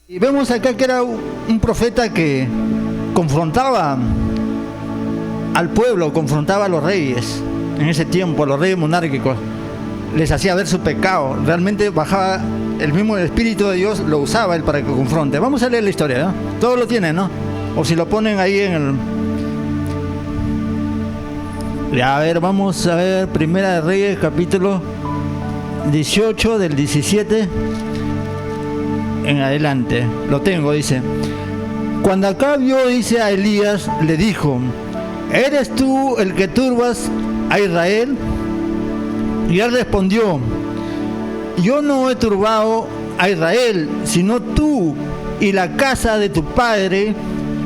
Y vemos acá que era un profeta que confrontaba al pueblo, confrontaba a los reyes. En ese tiempo, a los reyes monárquicos, les hacía ver su pecado. Realmente bajaba el mismo Espíritu de Dios, lo usaba él para que confronte. Vamos a leer la historia, ¿no? Todo lo tienen, ¿no? O si lo ponen ahí en el... A ver, vamos a ver Primera de Reyes, capítulo 18, del 17 en adelante. Lo tengo, dice. Cuando Acab vio, dice, a Elías, le dijo: ¿eres tú el que turbas a Israel? Y él respondió: yo no he turbado a Israel, sino tú y la casa de tu padre,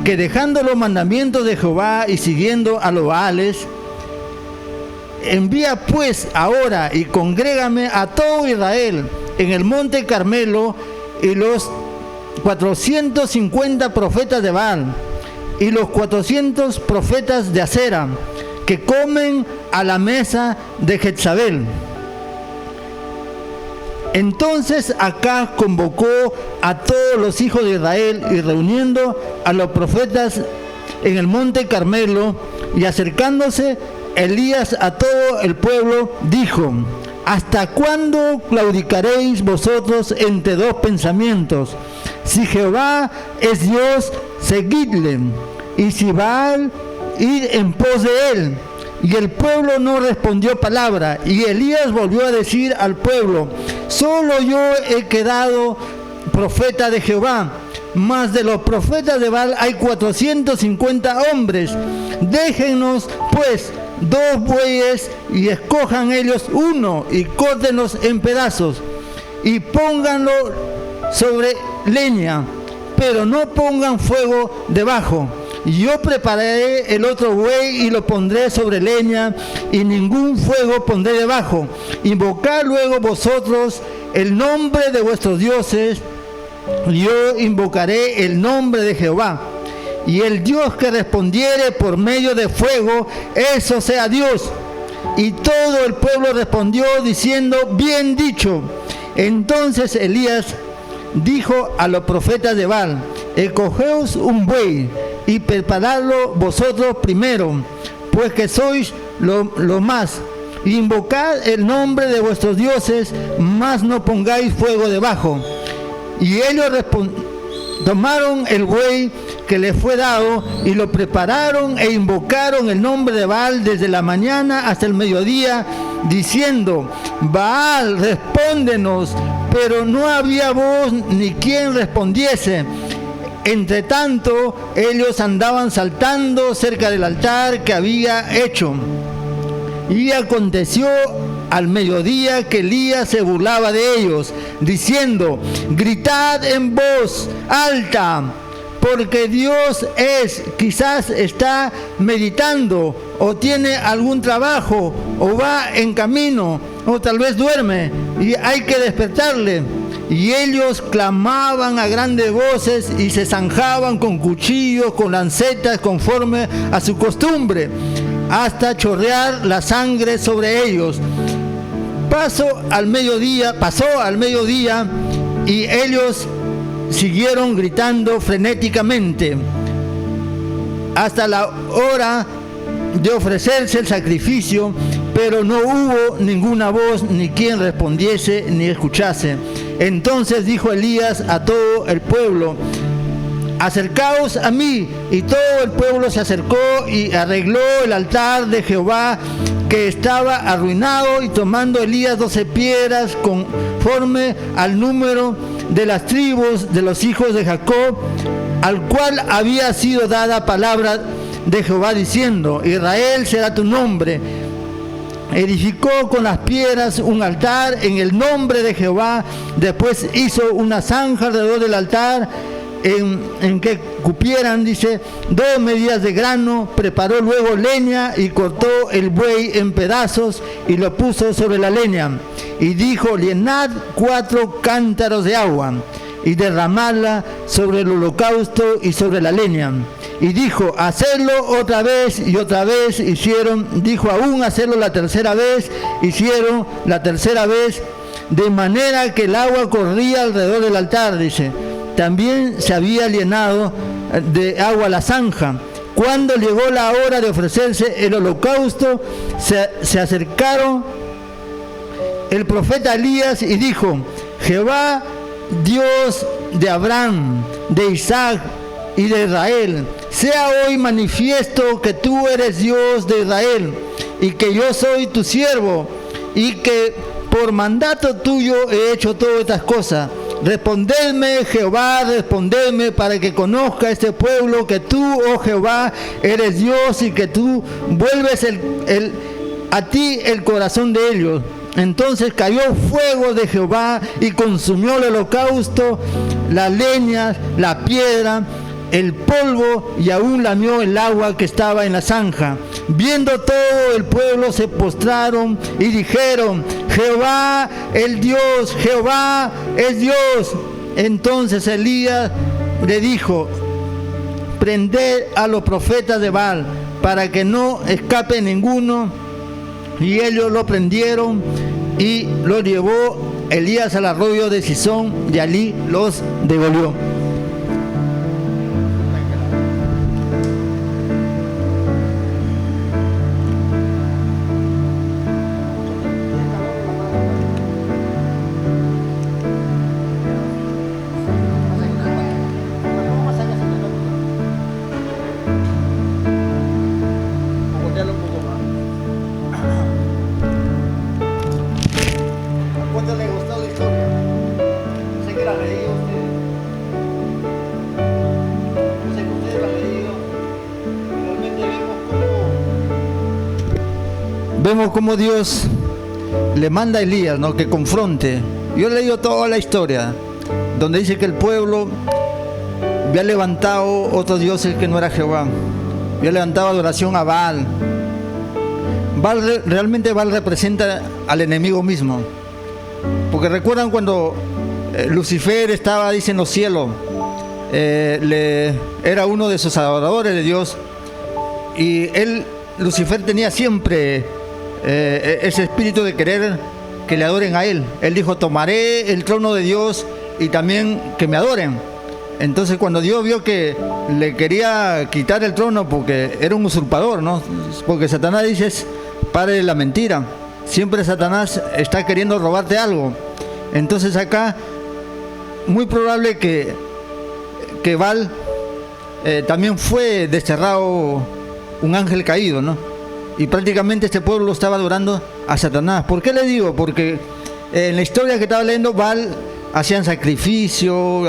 que dejando los mandamientos de Jehová y siguiendo a los Baales. Envía pues ahora y congrégame a todo Israel en el monte Carmelo, y los 450 profetas de Baal y los 400 profetas de Acera, que comen a la mesa de Jezabel. Entonces Acab convocó a todos los hijos de Israel, y reuniendo a los profetas en el monte Carmelo, y acercándose Elías a todo el pueblo, dijo: ¿hasta cuándo claudicaréis vosotros entre dos pensamientos? Si Jehová es Dios, seguidle, y si Baal, id en pos de él. Y el pueblo no respondió palabra. Y Elías volvió a decir al pueblo: solo yo he quedado profeta de Jehová, mas de los profetas de Baal hay 450 hombres. Déjennos pues 2 bueyes, y escojan ellos uno, y córtenlos en pedazos, y pónganlo sobre leña, pero no pongan fuego debajo. Yo prepararé el otro buey y lo pondré sobre leña, y ningún fuego pondré debajo. Invocad luego vosotros el nombre de vuestros dioses, yo invocaré el nombre de Jehová. Y el Dios que respondiere por medio de fuego, eso sea Dios. Y todo el pueblo respondió diciendo: bien dicho. Entonces Elías dijo a los profetas de Baal: escogeos un buey y preparadlo vosotros primero, pues que sois lo más. Invocad el nombre de vuestros dioses, mas no pongáis fuego debajo. Y ellos tomaron el buey que les fue dado, y lo prepararon e invocaron el nombre de Baal desde la mañana hasta el mediodía, diciendo: Baal, respóndenos. Pero no había voz ni quien respondiese. Entre tanto, ellos andaban saltando cerca del altar que había hecho. Y aconteció al mediodía que Elías se burlaba de ellos, diciendo: gritad en voz alta, porque Dios quizás está meditando, o tiene algún trabajo, o va en camino, o tal vez duerme, y hay que despertarle. Y ellos clamaban a grandes voces, y se zanjaban con cuchillos, con lancetas, conforme a su costumbre, hasta chorrear la sangre sobre ellos. Pasó al mediodía, y ellos siguieron gritando frenéticamente hasta la hora de ofrecerse el sacrificio, pero no hubo ninguna voz, ni quien respondiese, ni escuchase. Entonces dijo Elías a todo el pueblo: acercaos a mí. Y todo el pueblo se acercó, y arregló el altar de Jehová, que estaba arruinado, y tomando Elías 12 piedras conforme al número de las tribus de los hijos de Jacob, al cual había sido dada palabra de Jehová diciendo: Israel será tu nombre. Edificó con las piedras un altar en el nombre de Jehová. Después hizo una zanja alrededor del altar, en que cupieran, dice, 2 medidas de grano. Preparó luego leña, y cortó el buey en pedazos, y lo puso sobre la leña. Y dijo: llenad 4 cántaros de agua, y derramadla sobre el holocausto y sobre la leña. Y dijo: hacedlo otra vez. Y otra vez hicieron. Dijo: aún hacerlo la tercera vez. Hicieron la tercera vez, de manera que el agua corría alrededor del altar, dice. también se había llenado de agua la zanja. Cuando llegó la hora de ofrecerse el holocausto, se acercaron el profeta Elías y dijo: Jehová, Dios de Abraham, de Isaac y de Israel, sea hoy manifiesto que tú eres Dios de Israel y que yo soy tu siervo y que por mandato tuyo he hecho todas estas cosas. Respondedme, Jehová, respondedme, para que conozca este pueblo que tú, oh Jehová, eres Dios y que tú vuelves a ti el corazón de ellos. Entonces cayó fuego de Jehová y consumió el holocausto, las leñas, la piedra, el polvo, y aún lamió el agua que estaba en la zanja. Viendo todo el pueblo se postraron y dijeron: Jehová el Dios, Jehová es Dios. Entonces Elías le dijo: prended a los profetas de Baal para que no escape ninguno. Y ellos lo prendieron y lo llevó Elías al arroyo de Sison, y allí los degolló. ¿Cuánto le gustó la historia? Sé que la leí usted. Yo sé que usted la ha leído. Realmente vemos cómo Dios le manda a Elías, ¿no?, que confronte. Yo he leído toda la historia, donde dice que el pueblo había levantado otros dioses que no era Jehová. Había levantado adoración a Baal. Realmente Baal representa al enemigo mismo. Porque recuerdan cuando Lucifer estaba, dice, en los cielos, era uno de sus adoradores de Dios, y Lucifer tenía siempre ese espíritu de querer que le adoren a él. Él dijo: tomaré el trono de Dios y también que me adoren. Entonces cuando Dios vio que le quería quitar el trono porque era un usurpador, ¿no? Porque Satanás, dice, es padre de la mentira. Siempre Satanás está queriendo robarte algo. Entonces acá, muy probable que Baal también fue desterrado, un ángel caído, ¿no? Y prácticamente este pueblo estaba adorando a Satanás. ¿Por qué le digo? Porque en la historia que estaba leyendo, Baal hacían sacrificio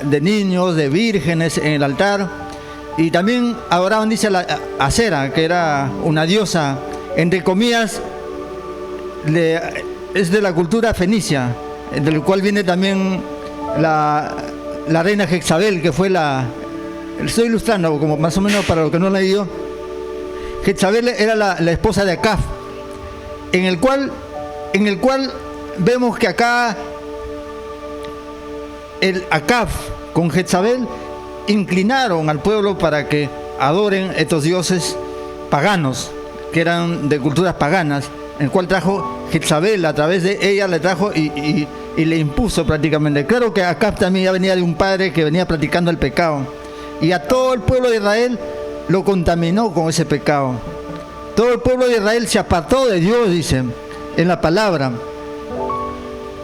de niños, de vírgenes en el altar. Y también adoraban, dice, a Acera, que era una diosa, entre comillas, es de la cultura fenicia, del cual viene también la reina Jezabel, que fue estoy ilustrando como más o menos para lo que no he leído. Jezabel era la esposa de Acab, en el cual vemos que acá el Acab con Jezabel inclinaron al pueblo para que adoren estos dioses paganos, que eran de culturas paganas, el cual trajo Jezabel, a través de ella le trajo y le impuso prácticamente. Claro que Acab también ya venía de un padre que venía practicando el pecado, y a todo el pueblo de Israel lo contaminó con ese pecado. Todo el pueblo de Israel se apartó de Dios, dice en la palabra.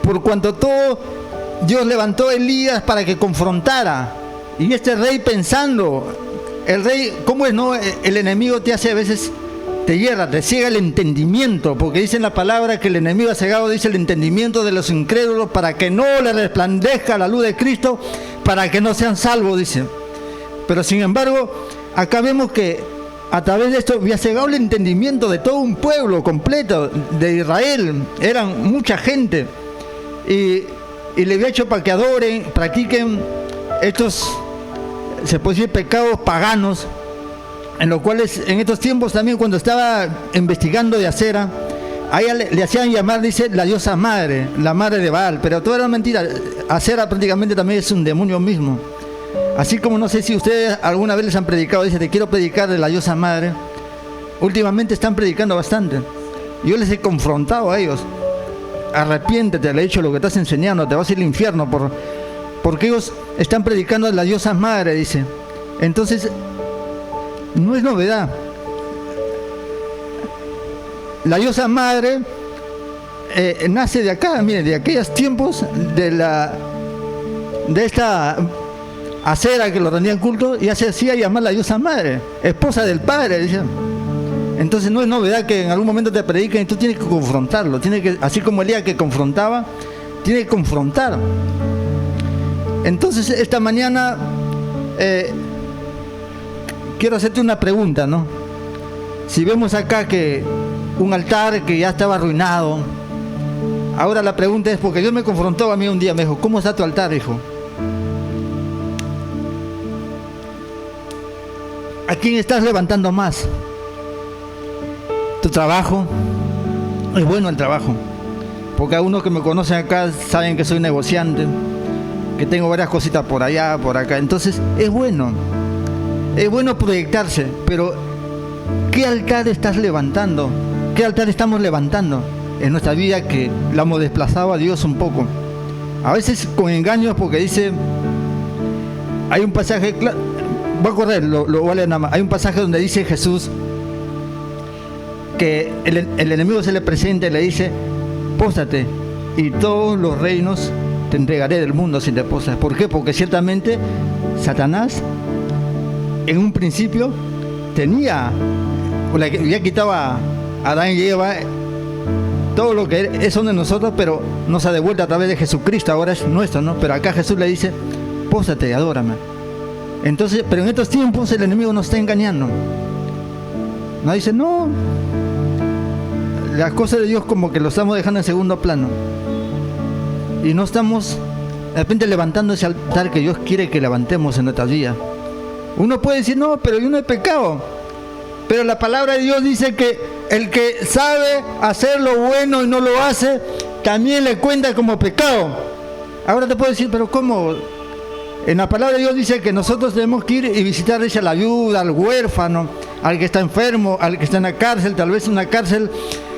Por cuanto todo, Dios levantó a Elías para que confrontara. Y este rey pensando, el rey, ¿cómo es, no? El enemigo te hace a veces, te hierra, te ciega el entendimiento, porque dice en la palabra que el enemigo ha cegado, dice, el entendimiento de los incrédulos para que no le resplandezca la luz de Cristo, para que no sean salvos, dice. Pero sin embargo, acá vemos que a través de esto había cegado el entendimiento de todo un pueblo completo de Israel. Eran mucha gente, y le había hecho para que adoren, practiquen estos, se puede decir, pecados paganos, en los cuales en estos tiempos también, cuando estaba investigando de Acera, a ella le hacían llamar, dice, la diosa madre, la madre de Baal, pero todo era mentira. Acera prácticamente también es un demonio mismo. Así como, no sé si ustedes alguna vez les han predicado, dice, te quiero predicar de la diosa madre. Últimamente están predicando bastante. Yo les he confrontado a ellos: arrepiéntete, le he dicho, lo que estás enseñando, te vas a ir al infierno porque ellos están predicando a la diosa madre, dice. Entonces, no es novedad. La diosa madre nace de acá, miren, de aquellos tiempos de esta acera que lo rendían culto, y se hacía llamar la diosa madre, esposa del padre, dice. Entonces no es novedad que en algún momento te prediquen y tú tienes que confrontarlo, así como Elías que confrontaba, tiene que confrontar. Entonces esta mañana quiero hacerte una pregunta, ¿no? Si vemos acá que un altar que ya estaba arruinado, ahora la pregunta es, porque Dios me confrontó a mí un día, me dijo, ¿cómo está tu altar, hijo? ¿A quién estás levantando más? Tu trabajo. Es bueno el trabajo, porque algunos que me conocen acá saben que soy negociante, que tengo varias cositas por allá, por acá. Entonces es bueno proyectarse, pero ¿qué altar estás levantando? ¿Qué altar estamos levantando en nuestra vida que la hemos desplazado a Dios un poco? A veces con engaños, porque dice, hay un pasaje, voy a correr, lo voy a leer nada más. Hay un pasaje donde dice Jesús que el enemigo se le presenta y le dice, póstrate y todos los reinos te entregaré del mundo si te postras. ¿Por qué? Porque ciertamente Satanás en un principio ya quitaba a Adán y Eva todo lo que son de nosotros, pero nos ha devuelto a través de Jesucristo, ahora es nuestro, ¿no? Pero acá Jesús le dice, póstrate y adórame. Entonces, pero en estos tiempos el enemigo nos está engañando. Nos dice, no, las cosas de Dios como que lo estamos dejando en segundo plano. Y no estamos de repente levantando ese altar que Dios quiere que levantemos en nuestras vidas. Uno puede decir, no, pero yo no he pecado. Pero la palabra de Dios dice que el que sabe hacer lo bueno y no lo hace, también le cuenta como pecado. Ahora te puedo decir, pero ¿cómo? En la palabra de Dios dice que nosotros tenemos que ir y visitar a la viuda, al huérfano, al que está enfermo, al que está en la cárcel, tal vez una cárcel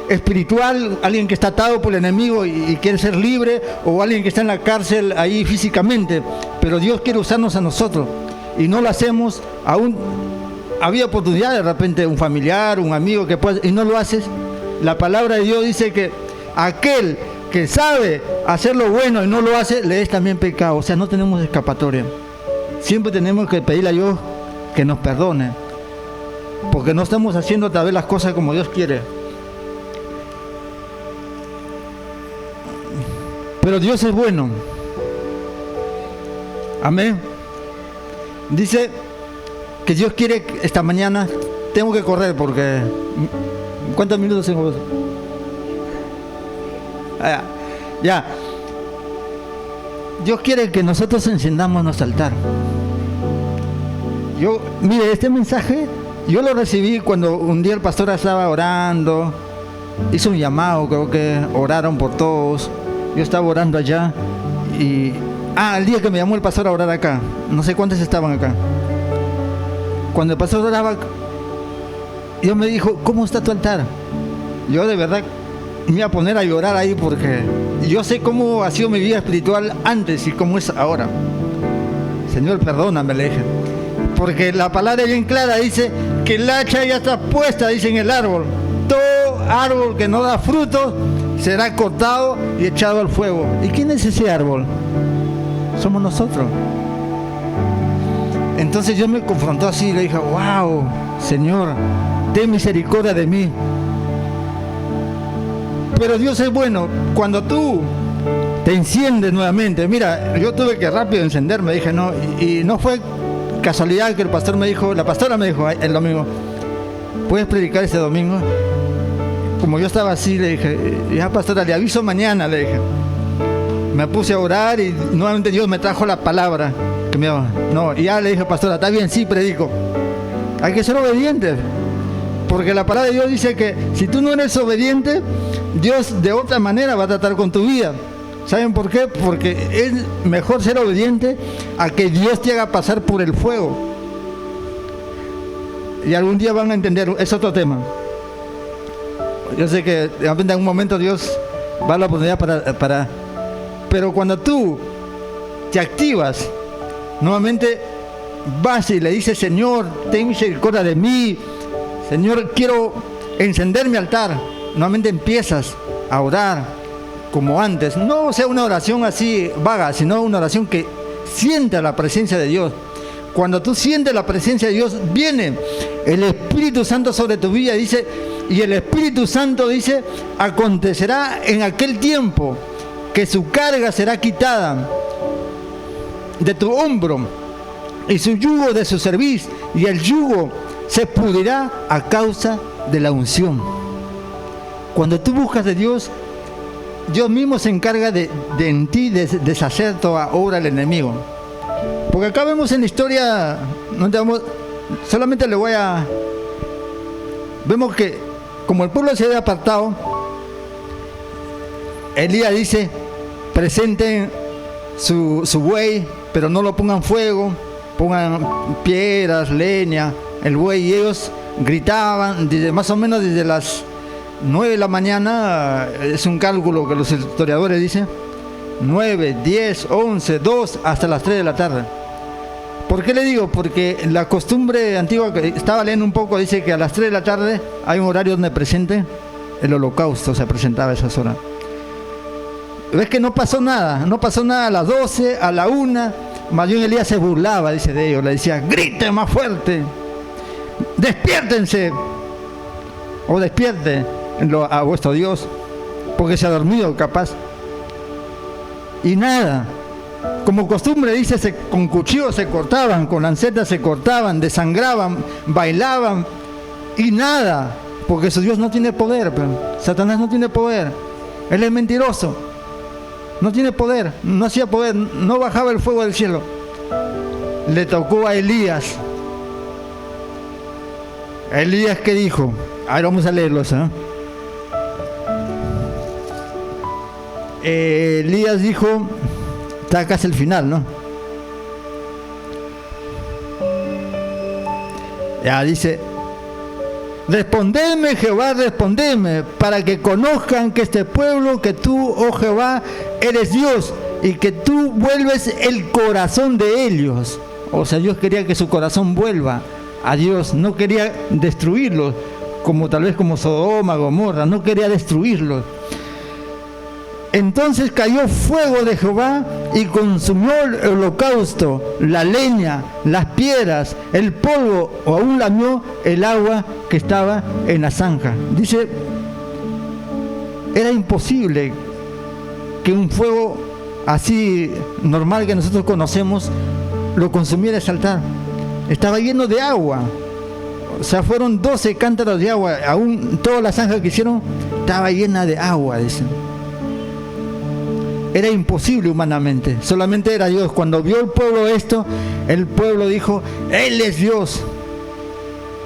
espiritual, alguien que está atado por el enemigo y quiere ser libre, o alguien que está en la cárcel ahí físicamente, pero Dios quiere usarnos a nosotros y no lo hacemos. Aún había oportunidad, de repente un familiar, un amigo que puede, y no lo haces. La palabra de Dios dice que aquel que sabe hacer lo bueno y no lo hace, le es también pecado. O sea, no tenemos escapatoria. Siempre tenemos que pedirle a Dios que nos perdone, porque no estamos haciendo otra vez las cosas como Dios quiere. Pero Dios es bueno. Amén. Dice que Dios quiere esta mañana. Tengo que correr porque... ¿Cuántos minutos tengo? Ya. Dios quiere que nosotros encendamos nuestro altar. Mire, este mensaje yo lo recibí cuando un día el pastor estaba orando. Hizo un llamado, creo que oraron por todos. Yo estaba orando allá y... el día que me llamó el pastor a orar acá, no sé cuántos estaban acá. Cuando el pastor oraba, Dios me dijo, ¿cómo está tu altar? Yo de verdad me iba a poner a llorar ahí, porque yo sé cómo ha sido mi vida espiritual antes y cómo es ahora. Señor, perdóname, le dije, porque la palabra es bien clara, dice que el hacha ya está puesta, dice, en el árbol. Todo árbol que no da fruto será cortado y echado al fuego. ¿Y quién es ese árbol? Somos nosotros. Entonces Dios me confrontó así y le dije, wow, Señor, ten misericordia de mí. Pero Dios es bueno. Cuando tú te enciendes nuevamente, mira, yo tuve que rápido encenderme, dije, no, y no fue casualidad que el pastor me dijo, la pastora me dijo el domingo, ¿puedes predicar este domingo? Como yo estaba así, le dije, ya pastora, le aviso mañana, le dije. Me puse a orar y nuevamente Dios me trajo la palabra. Y ya le dije, pastora, está bien, sí, predico. Hay que ser obedientes. Porque la palabra de Dios dice que si tú no eres obediente, Dios de otra manera va a tratar con tu vida. ¿Saben por qué? Porque es mejor ser obediente a que Dios te haga pasar por el fuego. Y algún día van a entender, es otro tema. Yo sé que de repente en un momento Dios va a la oportunidad para... Pero cuando tú te activas. Nuevamente vas y le dices: Señor, ten misericordia de mí. Señor, quiero encender mi altar. Nuevamente empiezas a orar como antes. No sea una oración así vaga, sino una oración que sienta la presencia de Dios. Cuando tú sientes la presencia de Dios, viene el Espíritu Santo sobre tu vida, dice, y el Espíritu Santo dice: acontecerá en aquel tiempo que su carga será quitada de tu hombro y su yugo de su cerviz, y el yugo se pudrirá a causa de la unción. Cuando tú buscas de Dios, Dios mismo se encarga de en ti deshacer toda obra del enemigo. Porque acá vemos en la historia, solamente vemos que como el pueblo se había apartado, Elías dice: presenten su buey, pero no lo pongan fuego, pongan piedras, leña, el buey. Y ellos gritaban más o menos desde las 9 de la mañana, es un cálculo que los historiadores dicen, 9, 10, 11, 2, hasta las 3 de la tarde. ¿Por qué le digo? Porque la costumbre antigua, que estaba leyendo un poco, dice que a las 3 de la tarde hay un horario donde presente el holocausto, se presentaba a esas horas. ¿Ves que no pasó nada? No pasó nada a las 12, a la 1, más bien Elías se burlaba, dice, de ellos, le decía: griten más fuerte, despiértense, o despierte a vuestro Dios, porque se ha dormido capaz. Y nada, como costumbre dice, con cuchillos se cortaban, con lancetas se cortaban, desangraban, bailaban, y nada, porque su Dios no tiene poder, Satanás no tiene poder, él es mentiroso, no tiene poder, no hacía poder, no bajaba el fuego del cielo. Le tocó a Elías. Elías, ¿qué dijo? Ahora vamos a leerlos, Elías dijo, está casi el final, ¿no? Ya dice: respondeme, Jehová, respondeme, para que conozcan que este pueblo, que tú, oh Jehová, eres Dios, y que tú vuelves el corazón de ellos. O sea, Dios quería que su corazón vuelva a Dios, no quería destruirlos, como tal vez como Sodoma, Gomorra, no quería destruirlos. Entonces cayó fuego de Jehová y consumió el holocausto, la leña, las piedras, el polvo, o aún lamió el agua que estaba en la zanja. Dice, era imposible que un fuego así normal que nosotros conocemos lo consumiera ese altar. Estaba lleno de agua. O sea, fueron 12 cántaros de agua. Aún toda la zanja que hicieron estaba llena de agua, dicen. Era imposible humanamente, solamente era Dios. Cuando vio el pueblo esto, el pueblo dijo: Él es Dios.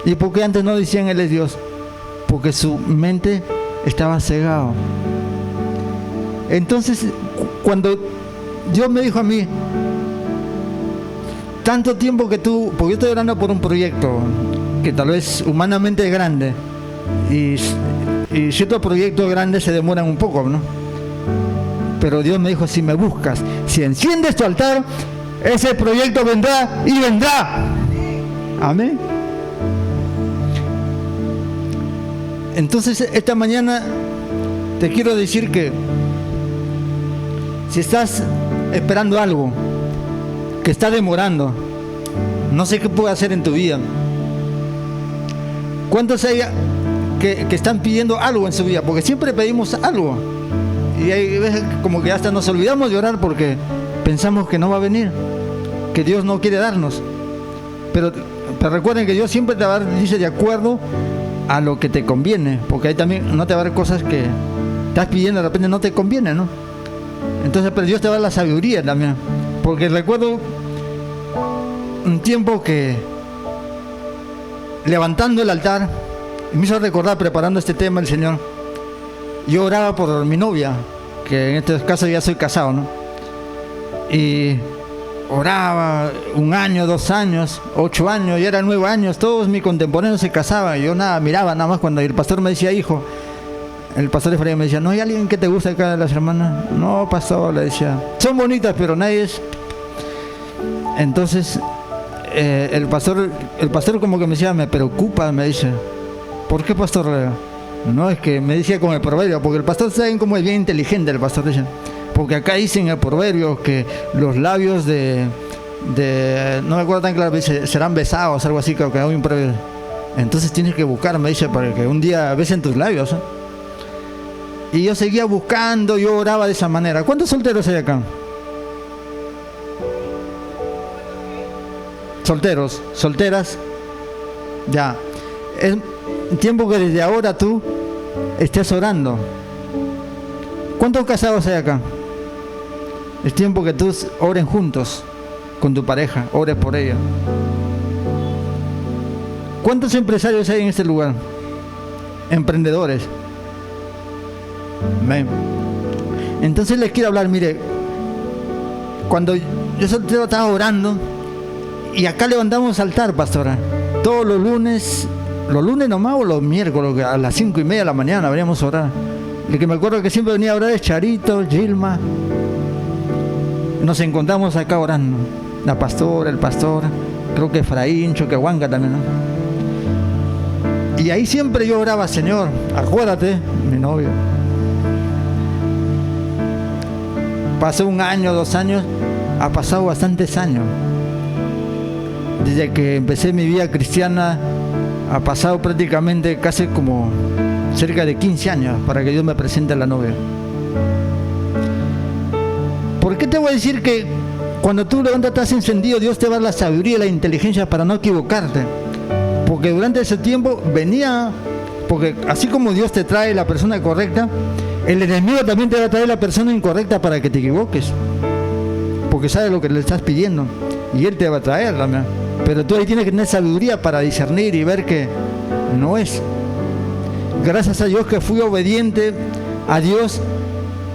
¿Y por qué antes no decían Él es Dios? Porque su mente estaba cegado. Entonces, cuando Dios me dijo a mí, tanto tiempo que tú, porque yo estoy orando por un proyecto que tal vez humanamente es grande, y ciertos proyectos grandes se demoran un poco, ¿no? Pero Dios me dijo: si me buscas, si enciendes tu altar, ese proyecto vendrá y vendrá. Amén. Entonces, esta mañana te quiero decir que si estás esperando algo que está demorando, no sé qué puedo hacer en tu vida. ¿Cuántos hay que están pidiendo algo en su vida? Porque siempre pedimos algo. Y hay veces como que hasta nos olvidamos de orar porque pensamos que no va a venir, que Dios no quiere darnos. Pero recuerden que Dios siempre te va a dar, dice, de acuerdo a lo que te conviene, porque ahí también no te va a dar cosas que estás pidiendo, de repente no te conviene, ¿no? Entonces, pero Dios te va a dar la sabiduría también. Porque recuerdo un tiempo que levantando el altar, me hizo recordar, preparando este tema el Señor, yo oraba por mi novia, que en este caso ya soy casado, ¿no? Y oraba 1 año, 2 años, 8 años, ya eran 9 años, todos mis contemporáneos se casaban, y yo miraba nada más cuando el pastor me decía hijo, el pastor Efraín me decía, ¿no hay alguien que te guste acá de las hermanas? No, pastor, le decía, son bonitas, pero nadie es Entonces el pastor como que me decía, me preocupa, me dice. ¿Por qué, pastor? No, es que me decía con el proverbio, porque el pastor, saben cómo es bien inteligente el pastor, dice, porque acá dicen el proverbio que los labios no me acuerdo tan claro, dice, serán besados, algo así, creo que hay un proverbio. Entonces tienes que buscar, me dice, para que un día besen tus labios, ¿eh? Y yo seguía buscando, yo oraba de esa manera. ¿Cuántos solteros hay acá? Solteros, solteras. Ya. Es tiempo que desde ahora tú estés orando. ¿Cuántos casados hay acá? Es tiempo que tú oren juntos con tu pareja, ores por ella. ¿Cuántos empresarios hay en este lugar? Emprendedores. Entonces les quiero hablar, mire, cuando yo soltero estaba orando y acá levantamos altar, pastora, todos los lunes nomás o los miércoles a las 5:30 de la mañana veníamos a orar. El que me acuerdo que siempre venía a orar es Charito, Gilma. Nos encontramos acá orando, la pastora, el pastor, creo que Efraín, Choquehuanca también, ¿no? Y ahí siempre yo oraba, Señor, acuérdate, mi novio. Pasó 1 año, 2 años, ha pasado bastantes años. Desde que empecé mi vida cristiana, ha pasado prácticamente casi como cerca de 15 años para que Dios me presente a la novia. ¿Por qué te voy a decir que cuando tú levantas estás encendido, Dios te va a dar la sabiduría y la inteligencia para no equivocarte? Porque durante ese tiempo venía, porque así como Dios te trae la persona correcta, el enemigo también te va a traer la persona incorrecta para que te equivoques, porque sabe lo que le estás pidiendo y él te va a traer también. Pero tú ahí tienes que tener sabiduría para discernir y ver que no es. Gracias a Dios que fui obediente a Dios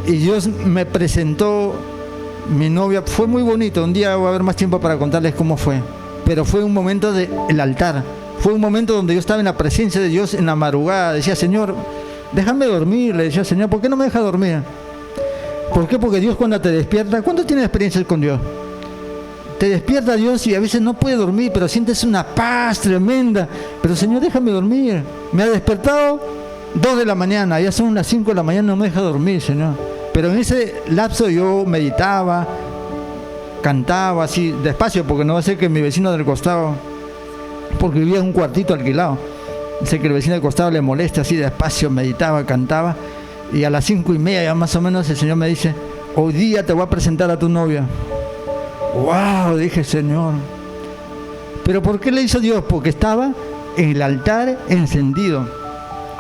y Dios me presentó mi novia. Fue muy bonito. Un día voy a haber más tiempo para contarles cómo fue, pero fue un momento del altar. Fue un momento donde yo estaba en la presencia de Dios en la madrugada. Decía, Señor, déjame dormir. Le decía, Señor, ¿por qué no me deja dormir? ¿Por qué? Porque Dios cuando te despierta, ¿cuánto tienes experiencia con Dios? Te despierta Dios y a veces no puedes dormir, pero sientes una paz tremenda. Pero Señor, déjame dormir. Me ha despertado 2 de la mañana, ya son las 5 de la mañana, no me deja dormir, Señor. Pero en ese lapso yo meditaba, cantaba así despacio, porque no va a ser que mi vecino del costado, porque vivía en un cuartito alquilado, sé que el vecino del costado le molesta, así despacio meditaba, cantaba, y a las 5:30 ya más o menos el Señor me dice, hoy día te voy a presentar a tu novia. ¡Wow! Dije, Señor. ¿Pero por qué le hizo Dios? Porque estaba en el altar encendido.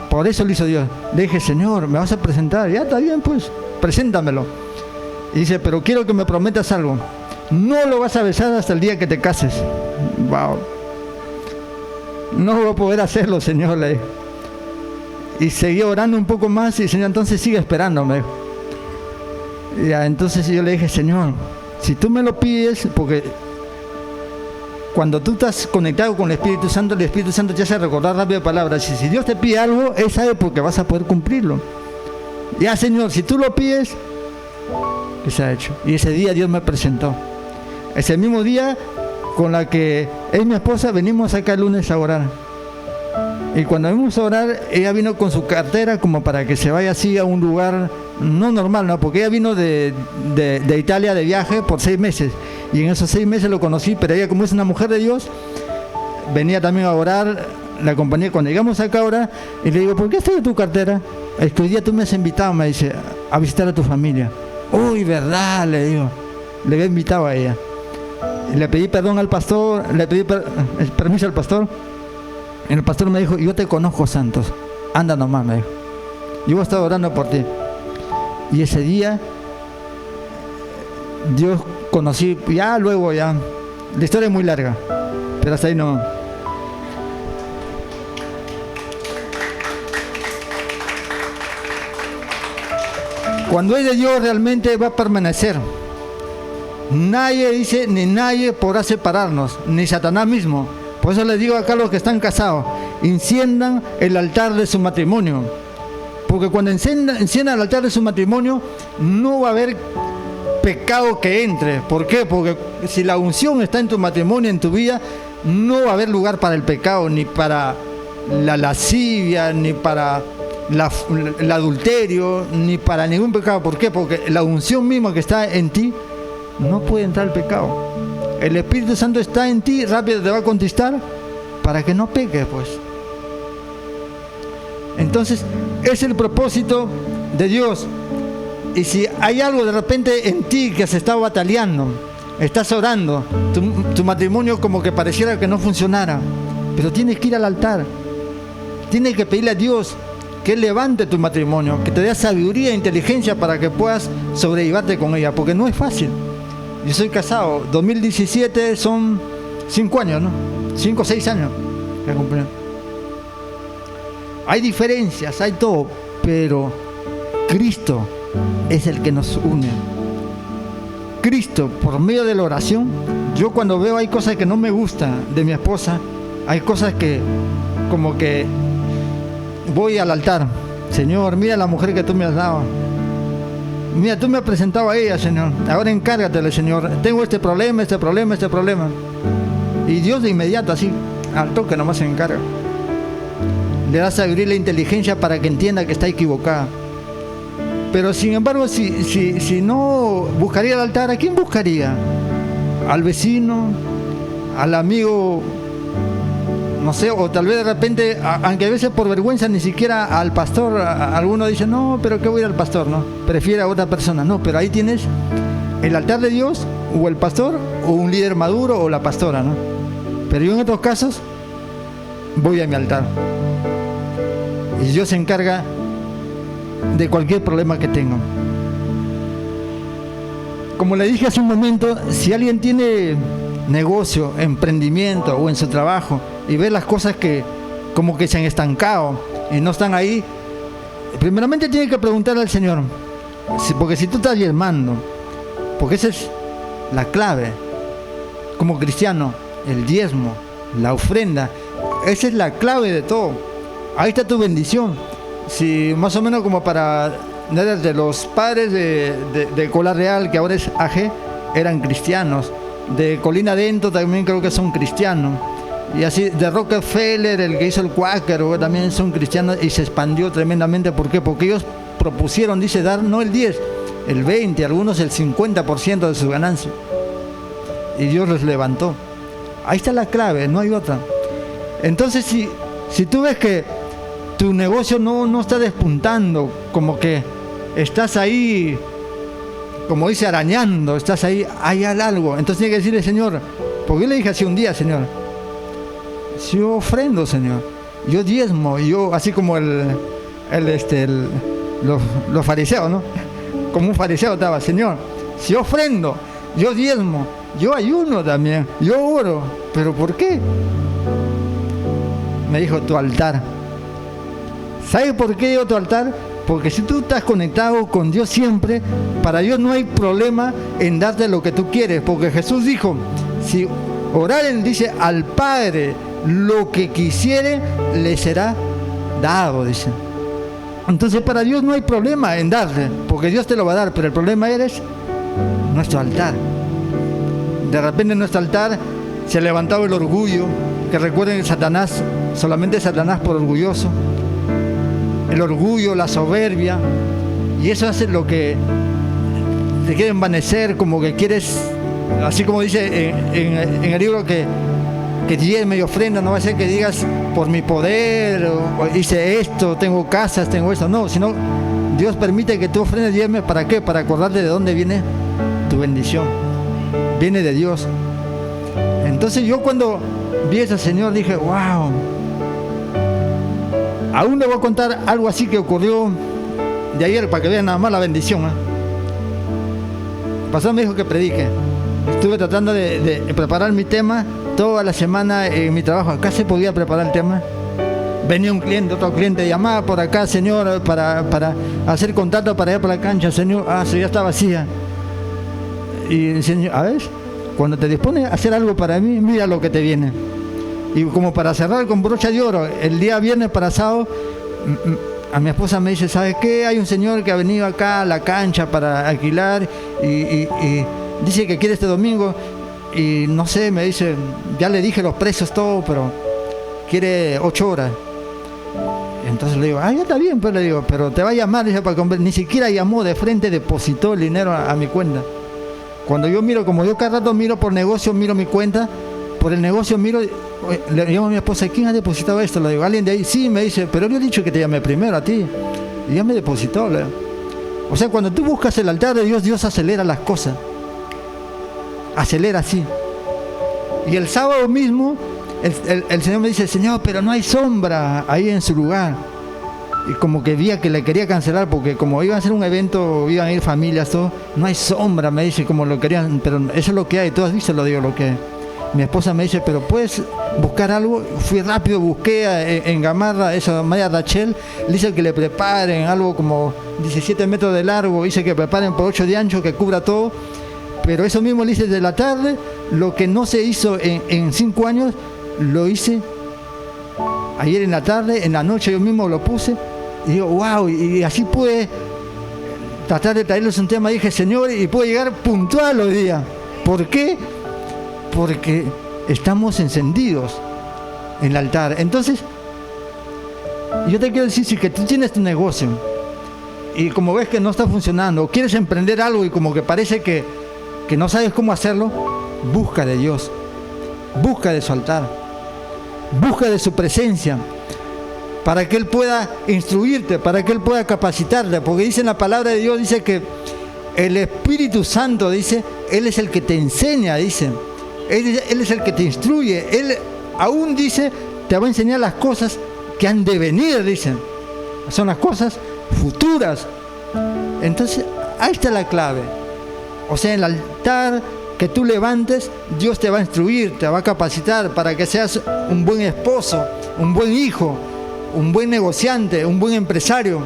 Por eso lo hizo Dios. Le dije, Señor, me vas a presentar. Ya está bien, pues, preséntamelo. Y dice, pero quiero que me prometas algo. No lo vas a besar hasta el día que te cases. ¡Wow! No voy a poder hacerlo, Señor, le dije. Y seguí orando un poco más y el Señor, entonces sigue esperando, me dijo. Ya, entonces yo le dije, Señor, si tú me lo pides, porque cuando tú estás conectado con el Espíritu Santo te hace recordar rápido palabras. Y si Dios te pide algo, Él sabe porque vas a poder cumplirlo. Ya, Señor, si tú lo pides, que se ha hecho. Y ese día Dios me presentó. Ese mismo día con la que es mi esposa, venimos acá el lunes a orar. Y cuando venimos a orar, ella vino con su cartera como para que se vaya así a un lugar no normal, ¿no? Porque ella vino de Italia de viaje por 6 meses. Y en esos 6 meses lo conocí, pero ella, como es una mujer de Dios, venía también a orar, la acompañé. Cuando llegamos acá a orar, y le digo, ¿por qué está de tu cartera? Es que hoy día tú me has invitado, me dice, a visitar a tu familia. Uy, ¿verdad? Le digo, le había invitado a ella. Y le pedí perdón al pastor, le pedí permiso al pastor. Y el pastor me dijo, yo te conozco, Santos, anda nomás, me dijo. Yo voy a estar orando por ti. Y ese día, Dios conocí, ya luego ya, la historia es muy larga, pero hasta ahí no. Cuando es de Dios realmente va a permanecer. Nadie dice, ni nadie podrá separarnos, ni Satanás mismo. Por eso les digo acá a los que están casados, enciendan el altar de su matrimonio. Porque cuando enciendan el altar de su matrimonio, no va a haber pecado que entre. ¿Por qué? Porque si la unción está en tu matrimonio, en tu vida, no va a haber lugar para el pecado, ni para la lascivia, ni para el adulterio, ni para ningún pecado. ¿Por qué? Porque la unción misma que está en ti, no puede entrar el pecado. El Espíritu Santo está en ti, rápido te va a contestar para que no peques, pues. Entonces, es el propósito de Dios. Y si hay algo de repente en ti que has estado bataleando, estás orando, tu matrimonio como que pareciera que no funcionara, pero tienes que ir al altar, tienes que pedirle a Dios que Él levante tu matrimonio, que te dé sabiduría e inteligencia para que puedas sobrellevarte con ella, porque no es fácil. Yo soy casado, 2017 son 5 años, ¿no? 5 o 6 años que cumplí. Hay diferencias, hay todo, pero Cristo es el que nos une. Cristo, por medio de la oración, yo cuando veo hay cosas que no me gustan de mi esposa, hay cosas que como que voy al altar. Señor, mira la mujer que tú me has dado. Mira, tú me has presentado a ella, Señor. Ahora encárgatele, Señor. Tengo este problema. Y Dios de inmediato, así, al toque nomás se encarga. Le da sabiduría y la inteligencia para que entienda que está equivocada. Pero sin embargo, si no buscaría el altar, ¿a quién buscaría? ¿Al vecino? ¿Al amigo? No sé, o tal vez de repente, aunque a veces por vergüenza ni siquiera al pastor, alguno dice, no, pero ¿qué voy a ir al pastor? No, prefiere a otra persona. No, pero ahí tienes el altar de Dios, o el pastor, o un líder maduro, o la pastora, ¿no? Pero yo en otros casos, voy a mi altar. Y Dios se encarga de cualquier problema que tenga. Como le dije hace un momento, si alguien tiene negocio, emprendimiento o en su trabajo y ve las cosas que como que se han estancado y no están ahí, primeramente tiene que preguntarle al Señor, porque si tú estás diezmando, porque esa es la clave como cristiano, el diezmo, la ofrenda, esa es la clave de todo. Ahí está tu bendición. Si más o menos como para de los padres de Cola Real, que ahora es AG, eran cristianos. De Colina Dentro también creo que son cristianos. Y así de Rockefeller, el que hizo el Quaker, también son cristianos, y se expandió tremendamente. ¿Por qué? Porque ellos propusieron, dice, dar no el 10, el 20, algunos el 50% de su ganancia. Y Dios los levantó. Ahí está la clave, no hay otra. Entonces, si tú ves que tu negocio no está despuntando, como que estás ahí, como dice, arañando, estás ahí, hay algo. Entonces tienes que decirle, Señor, porque yo le dije así un día, Señor, si yo ofrendo, Señor, yo diezmo, yo, así como los fariseos, ¿no? Como un fariseo estaba, Señor, si yo ofrendo, yo diezmo, yo ayuno también, yo oro, ¿pero por qué? Me dijo, tu altar. ¿Sabes por qué digo tu altar? Porque si tú estás conectado con Dios siempre, para Dios no hay problema en darte lo que tú quieres, porque Jesús dijo, si oraren, dice, al Padre lo que quisiere, le será dado, dice. Entonces para Dios no hay problema en darle, porque Dios te lo va a dar, pero el problema eres nuestro altar. De repente en nuestro altar se ha levantado el orgullo, que recuerden que Satanás, solamente Satanás por orgulloso, el orgullo, la soberbia, y eso hace lo que te quiere envanecer, como que quieres, así como dice en el libro que diezme y ofrenda, no va a ser que digas por mi poder, o hice esto, tengo casas, tengo esto, no, sino Dios permite que tú ofrendes diezme, ¿para qué? Para acordarte de dónde viene tu bendición, viene de Dios. Entonces yo cuando vi eso, Señor, dije, wow. Aún le voy a contar algo así que ocurrió de ayer para que vean nada más la bendición. El pastor me dijo que predique. Estuve tratando de preparar mi tema toda la semana en mi trabajo. Acá se podía preparar el tema. Venía un cliente, otro cliente, llamaba por acá, Señor, para hacer contacto para ir por la cancha, Señor. Sí, ya está vacía. Y Señor, a ver, cuando te dispones a hacer algo para mí, mira lo que te viene. Y como para cerrar con brocha de oro, el día viernes pasado a mi esposa me dice, ¿sabes qué? Hay un señor que ha venido acá a la cancha para alquilar y dice que quiere este domingo y no sé, me dice, ya le dije los precios todo, pero quiere 8 horas. Entonces le digo, ya está bien, pues le digo, pero te va a llamar, dice, para comprar. Ni siquiera llamó de frente, depositó el dinero a mi cuenta. Cuando yo miro, como yo cada rato miro por negocio, miro mi cuenta, por el negocio miro, le llamo a mi esposa, ¿quién ha depositado esto? Le digo, ¿alguien de ahí? Sí, me dice, pero yo he dicho que te llamé primero a ti. Y ya me depositó. O sea, cuando tú buscas el altar de Dios, Dios acelera las cosas. Acelera así. Y el sábado mismo, el Señor me dice, Señor, pero no hay sombra ahí en su lugar. Y como que veía que le quería cancelar, porque como iban a hacer un evento, iban a ir familias, todo, no hay sombra, me dice, como lo querían, pero eso es lo que hay, tú has visto, lo digo, lo que hay. Mi esposa me dice, pero puedes buscar algo. Fui rápido, busqué en Gamarra, esa Maya Rachel, le dice que le preparen algo como 17 metros de largo, dice que preparen por 8 de ancho, que cubra todo. Pero eso mismo le hice de la tarde, lo que no se hizo en 5 años, lo hice ayer en la tarde, en la noche yo mismo lo puse. Y digo, wow, y así pude tratar de traerles un tema. Dije, Señor, y puedo llegar puntual hoy día. ¿Por qué? Porque estamos encendidos en el altar. Entonces, yo te quiero decir, si que tú tienes tu negocio y como ves que no está funcionando, o quieres emprender algo y como que parece que no sabes cómo hacerlo, busca de Dios, busca de su altar, busca de su presencia, para que Él pueda instruirte, para que Él pueda capacitarte, porque dice en la palabra de Dios, dice que el Espíritu Santo, dice, Él es el que te enseña, dice, Él es el que te instruye, Él aún dice, te va a enseñar las cosas que han de venir, dicen, son las cosas futuras. Entonces, ahí está la clave. O sea, en el altar que tú levantes, Dios te va a instruir, te va a capacitar para que seas un buen esposo, un buen hijo, un buen negociante, un buen empresario,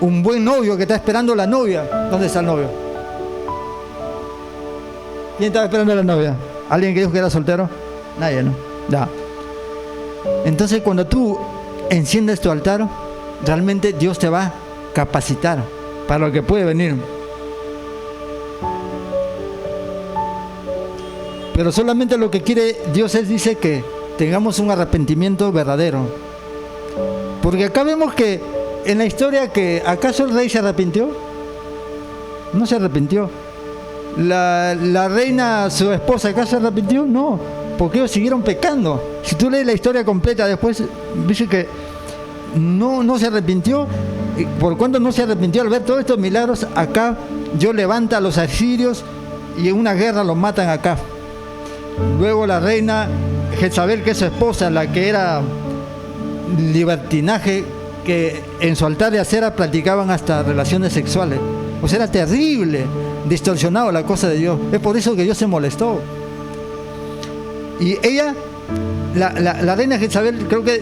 un buen novio que está esperando la novia. ¿Dónde está el novio? ¿Quién estaba esperando a la novia? ¿Alguien que dijo que era soltero? Nadie, ¿no? Ya. Entonces, cuando tú enciendes tu altar, realmente Dios te va a capacitar para lo que puede venir. Pero solamente lo que quiere Dios es, dice, que tengamos un arrepentimiento verdadero. Porque acá vemos que en la historia, que ¿acaso el rey se arrepintió? No se arrepintió. La reina, su esposa, ¿acaso se arrepintió? No, porque ellos siguieron pecando. Si tú lees la historia completa después, dice que no se arrepintió. Por cuanto no se arrepintió al ver todos estos milagros, acá Dios levanta a los asirios y en una guerra los matan acá. Luego la reina Jezabel, que es su esposa, la que era libertinaje, que en su altar de acera practicaban hasta relaciones sexuales. O sea, era terrible, distorsionado la cosa de Dios. Es por eso que Dios se molestó. Y ella, la reina Jezabel, creo que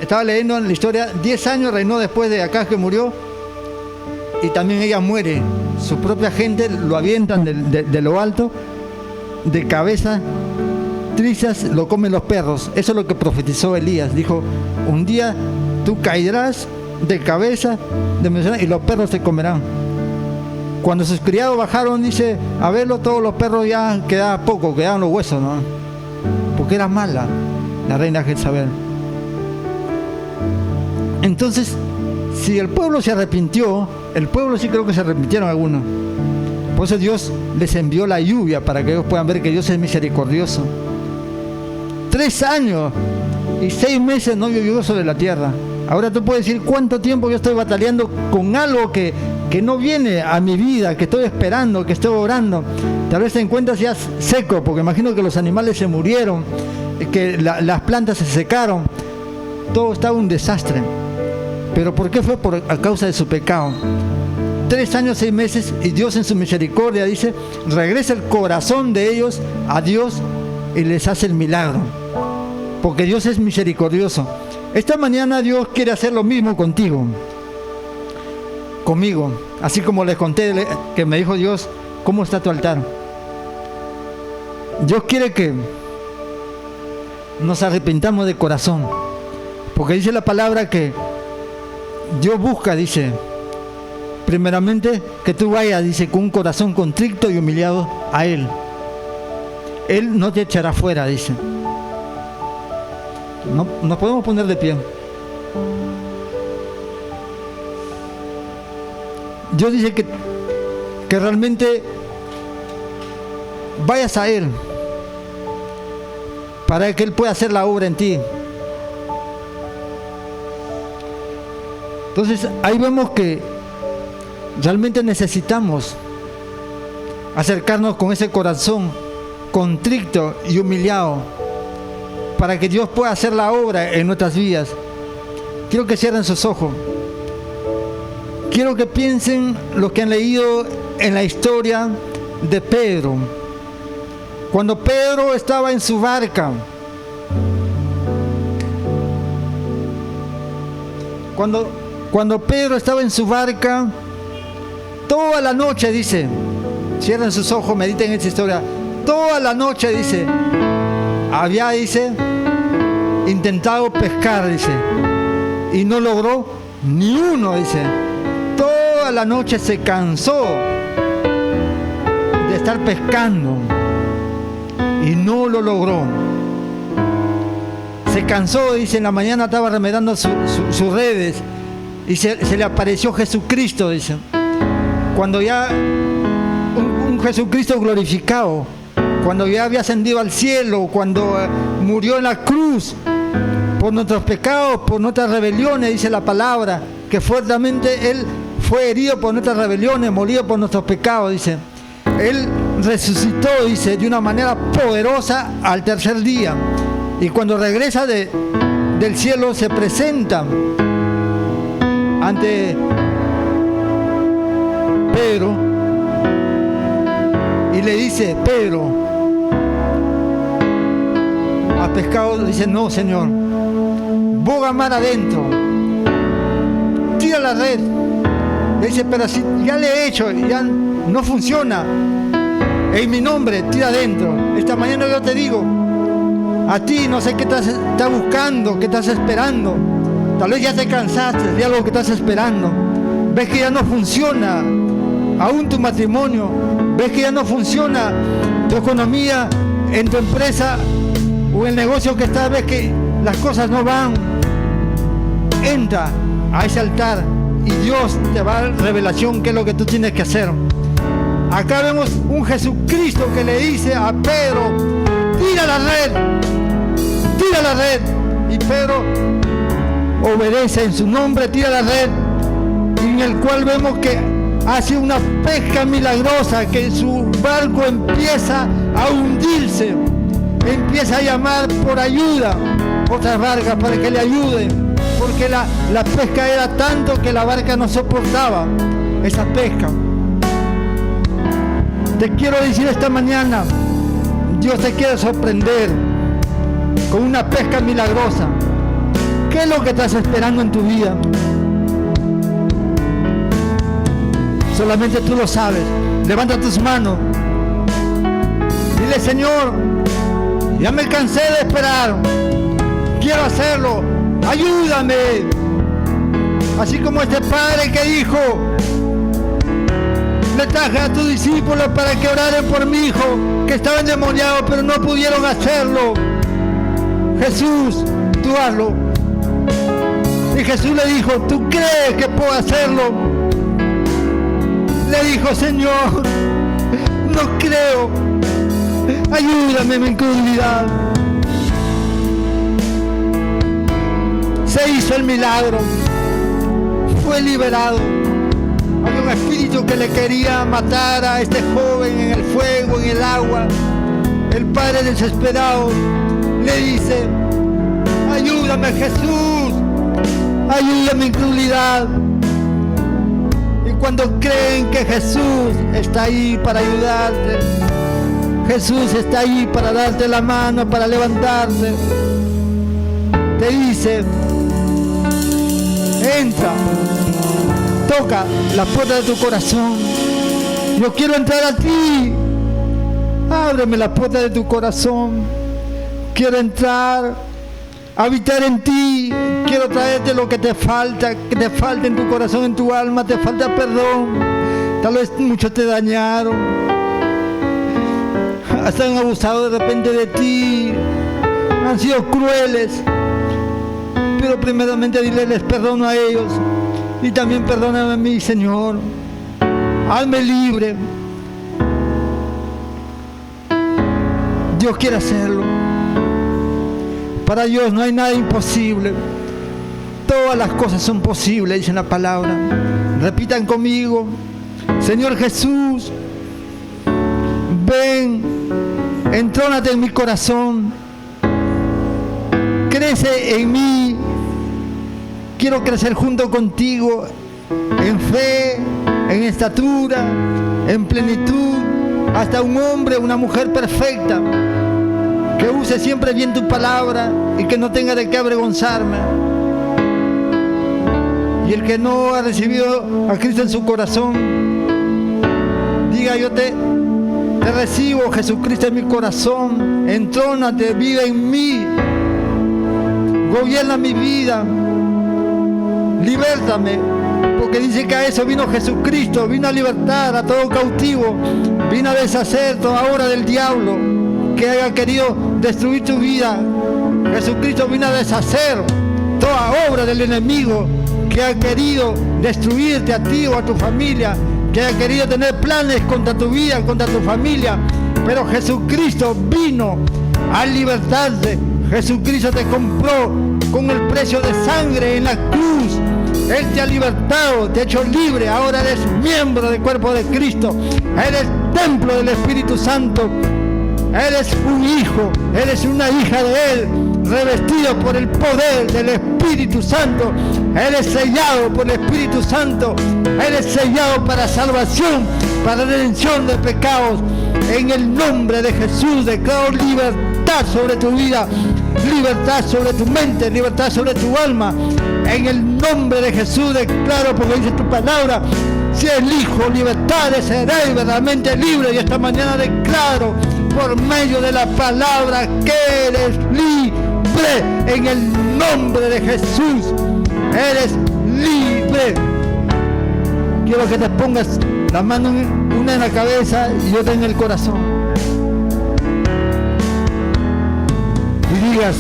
estaba leyendo en la historia, 10 años reinó después de Acaz, que murió, y también ella muere. Su propia gente lo avientan de lo alto, de cabeza, trizas, lo comen los perros. Eso es lo que profetizó Elías. Dijo, un día tú caerás de cabeza y los perros te comerán. Cuando sus criados bajaron, dice, a verlo, todos los perros ya quedaban poco, quedaban los huesos, ¿no? Porque era mala la reina Jezabel. Entonces, si el pueblo se arrepintió, el pueblo sí creo que se arrepintieron algunos. Por eso Dios les envió la lluvia, para que ellos puedan ver que Dios es misericordioso. 3 años y 6 meses no llovió sobre la tierra. Ahora tú puedes decir, ¿cuánto tiempo yo estoy bataleando con algo que no viene a mi vida, que estoy esperando, que estoy orando? Tal vez te encuentras ya seco, porque imagino que los animales se murieron, que las plantas se secaron, todo estaba un desastre. ¿Pero por qué fue? A causa de su pecado. 3 años, 6 meses, y Dios en su misericordia, dice, regresa el corazón de ellos a Dios y les hace el milagro, porque Dios es misericordioso. Esta mañana Dios quiere hacer lo mismo contigo, conmigo, así como les conté que me dijo Dios, ¿cómo está tu altar? Dios quiere que nos arrepintamos de corazón, porque dice la palabra que Dios busca, dice, primeramente que tú vayas, dice, con un corazón contrito y humillado a Él. Él no te echará fuera, dice. No, nos podemos poner de pie. Dios dice que realmente vayas a Él para que Él pueda hacer la obra en ti. Entonces ahí vemos que realmente necesitamos acercarnos con ese corazón contrito y humillado para que Dios pueda hacer la obra en nuestras vidas. Quiero que cierren sus ojos. Quiero que piensen lo que han leído en la historia de Pedro. Cuando Pedro estaba en su barca, cuando Pedro estaba en su barca, toda la noche, dice, cierren sus ojos, mediten en esta historia, toda la noche, dice, había, dice, intentado pescar, dice, y no logró ni uno, dice. Toda la noche se cansó de estar pescando y no lo logró. Se cansó, dice, en la mañana estaba remedando sus redes y se le apareció Jesucristo, dice. Cuando ya un Jesucristo glorificado, cuando ya había ascendido al cielo, cuando murió en la cruz por nuestros pecados, por nuestras rebeliones, dice la palabra, que fuertemente Él fue herido por nuestras rebeliones, molido por nuestros pecados, dice. Él resucitó, dice, de una manera poderosa al tercer día. Y cuando regresa del cielo se presenta ante Pedro y le dice: Pedro, ¿has pescado? Dice: no, Señor. Boga mar adentro, tira la red. Le dice: pero si ya le he hecho, ya no funciona. En mi nombre, tira adentro. Esta mañana yo te digo, a ti no sé qué estás buscando, qué estás esperando. Tal vez ya te cansaste de algo que estás esperando. Ves que ya no funciona aún tu matrimonio. Ves que ya no funciona tu economía en tu empresa o el negocio que estás. Ves que las cosas no van. Entra a ese altar y Dios te va a dar revelación qué es lo que tú tienes que hacer. Acá vemos un Jesucristo que le dice a Pedro: tira la red, tira la red. Y Pedro obedece en su nombre, tira la red, en el cual vemos que hace una pesca milagrosa, que su barco empieza a hundirse, empieza a llamar por ayuda otras barcas para que le ayuden, porque la pesca era tanto que la barca no soportaba esa pesca. Te quiero decir esta mañana, Dios te quiere sorprender con una pesca milagrosa. ¿Qué es lo que estás esperando en tu vida? Solamente tú lo sabes. Levanta tus manos. Dile: Señor, ya me cansé de esperar. Quiero hacerlo. Ayúdame. Así como este padre que dijo: le traje a tus discípulos para que oraran por mi hijo, que estaba endemoniado, pero no pudieron hacerlo. Jesús, tú hazlo. Y Jesús le dijo: ¿tú crees que puedo hacerlo? Le dijo: Señor, no creo. Ayúdame en mi incredulidad. Se hizo el milagro. Fue liberado. Había un espíritu que le quería matar a este joven en el fuego, en el agua. El padre desesperado le dice: ayúdame, Jesús, ayúdame en incredulidad. Y cuando creen que Jesús está ahí para ayudarte, Jesús está ahí para darte la mano, para levantarte, te dice: entra, toca la puerta de tu corazón. Yo quiero entrar a ti. Ábreme la puerta de tu corazón. Quiero entrar, habitar en ti, Quiero traerte lo que te falta en tu corazón, en tu alma. Te falta perdón. Tal vez muchos te dañaron, hasta han abusado de repente de ti, han sido crueles. Pero primeramente dile, les perdono a ellos y también perdóname a mí, Señor. Hazme libre. Dios quiere hacerlo. Para Dios no hay nada imposible. Todas las cosas son posibles, dice la palabra. Repitan conmigo: Señor Jesús, ven, entrónate en mi corazón, crece en mí. Quiero crecer junto contigo en fe, en estatura, en plenitud, hasta un hombre, una mujer perfecta, que use siempre bien tu palabra y que no tenga de qué avergonzarme. Y el que no ha recibido a Cristo en su corazón, diga: yo te recibo, Jesucristo, en mi corazón. Entrónate, vive en mí, gobierna mi vida, libértame, porque dice que a eso vino Jesucristo. Vino a libertar a todo cautivo, vino a deshacer toda obra del diablo que haya querido destruir tu vida. Jesucristo vino a deshacer toda obra del enemigo que ha querido destruirte a ti o a tu familia, que ha querido tener planes contra tu vida, contra tu familia. Pero Jesucristo vino a libertarte. Jesucristo te compró con el precio de sangre en la cruz. Él te ha libertado, te ha hecho libre. Ahora eres miembro del cuerpo de Cristo. Eres templo del Espíritu Santo. Eres un hijo, eres una hija de Él, revestido por el poder del Espíritu Santo. Eres sellado por el Espíritu Santo. Eres sellado para salvación, para redención de pecados. En el nombre de Jesús declaro libertad sobre tu vida, libertad sobre tu mente, libertad sobre tu alma. En el nombre de Jesús declaro, porque dice tu palabra: si elijo libertad, seré verdaderamente libre. Y esta mañana declaro, por medio de la palabra, que eres libre. En el nombre de Jesús eres libre. Quiero que te pongas la mano, una en la cabeza y otra en el corazón, y digas: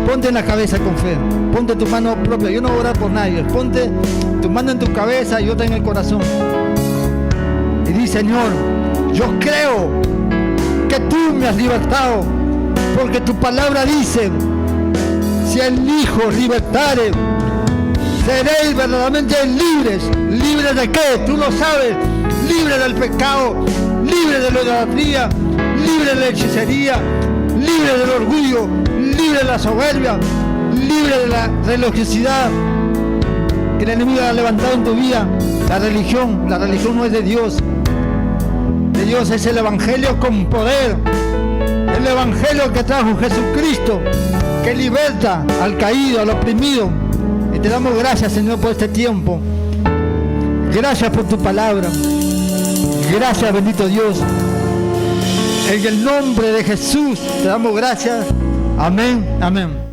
ponte en la cabeza con fe, ponte tu mano propia. Yo no voy a orar por nadie. Ponte tu mano en tu cabeza y otra en el corazón, y di: Señor, yo creo que tú me has libertado, porque tu palabra dice: si el Hijo libertare, seréis verdaderamente libres. ¿Libres de qué? Tú lo sabes. Libre del pecado, libre de la idolatría, libre de la hechicería, libre del orgullo, libre de la soberbia, libre de la religiosidad que el enemigo ha levantado en tu vida. La religión no es de Dios. De Dios es el Evangelio con poder, el Evangelio que trajo Jesucristo, que liberta al caído, al oprimido. Y te damos gracias, Señor, por este tiempo. Gracias por tu palabra. Gracias, bendito Dios. En el nombre de Jesús te damos gracias. Amén, amén.